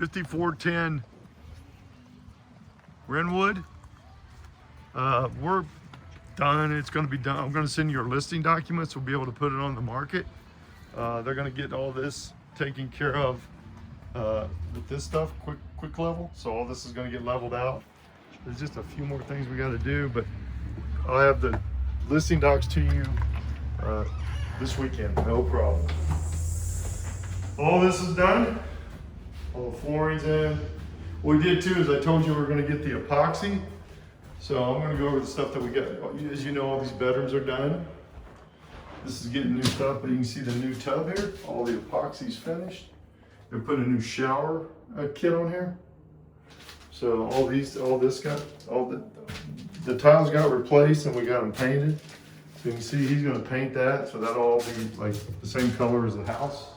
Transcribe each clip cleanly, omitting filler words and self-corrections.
5410 Renwood. We're done. It's going to be done. I'm going to send you your listing documents. We'll be able to put it on the market. They're going to get all this taken care of with this stuff, quick level. So all this is going to get leveled out. There's just a few more things we got to do, but I'll have the listing docs to you this weekend, no problem. All this is done. All the flooring's in. What we did too is I told you we're going to get the epoxy. So I'm going to go over the stuff that we got. As you know, all these bedrooms are done. This is getting new stuff, but you can see the new tub here. All the epoxy's finished. They're putting a new shower kit on here. So the tiles got replaced and we got them painted. So you can see he's going to paint that, so that'll all be like the same color as the house.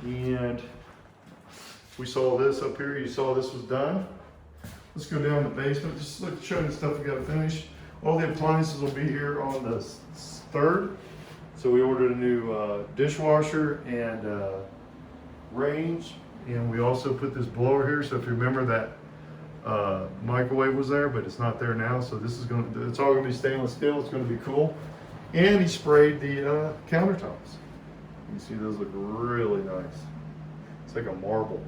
And we saw this up here. You saw this was done. Let's go down the basement. Just show you the stuff we got to finish. All the appliances will be here on the 3rd. So we ordered a new dishwasher and range, and we also put this blower here. So if you remember that microwave was there, but it's not there now. So this is it's all going to be stainless steel. It's going to be cool. And he sprayed the countertops. You can see those look really nice. It's like a marble.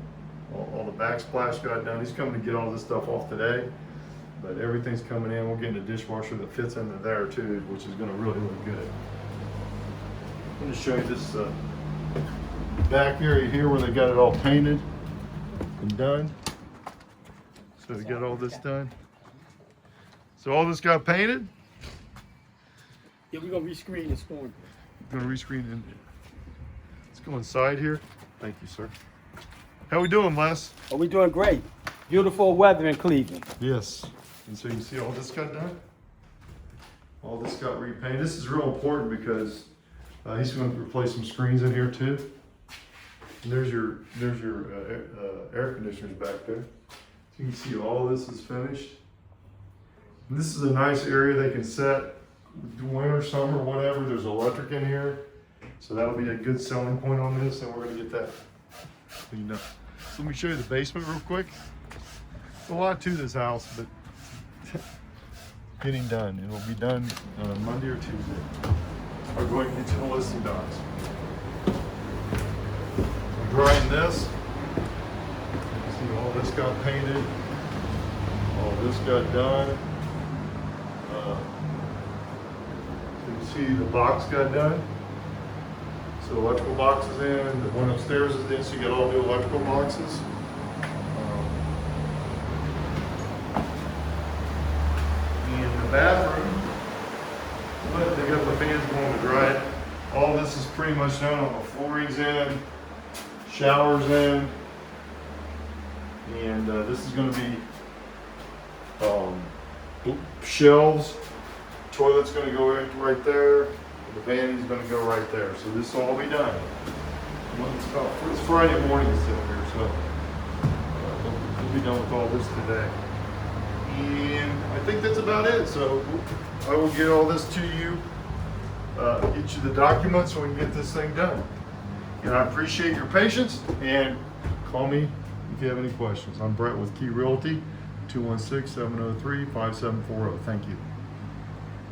All the backsplash got done. He's coming to get all this stuff off today, but everything's coming in. We're getting a dishwasher that fits into there too, which is going to really look good. I'm going to show you this back area here where they got it all painted and done. So they got all this done. So all this got painted. Yeah, we're gonna rescreen this corner. We're gonna rescreen in. Let's go inside here. Thank you, sir. How we doing, Les? Oh, we doing great. Beautiful weather in Cleveland. Yes. And so you see all this got done? All this got repainted. This is real important because he's going to replace some screens in here too. And there's your air conditioners back there. So you can see all this is finished. And this is a nice area they can set winter, summer, whatever. There's electric in here. So that'll be a good selling point on this, and we're going to get that cleaned up. So let me show you the basement real quick. There's a lot to this house, but getting done. It will be done on a Monday or Tuesday. We're going into the listing docs. We're drying this. You can see all this got painted. All this got done. You can see the box got done. So electrical box is in, the one upstairs is in, so you get all new electrical boxes. And the bathroom, but they got the fans going to dry it. All this is pretty much done. All the flooring's in, showers in, and this is going to be shelves. Toilet's going to go right there. The vanity is going to go right there. So this will all be done. It's Friday morning still here, so we'll be done with all this today. And I think that's about it. So I will get all this to you, get you the documents so we can get this thing done. And I appreciate your patience, and call me if you have any questions. I'm Brett with Key Realty, 216-703-5740. Thank you.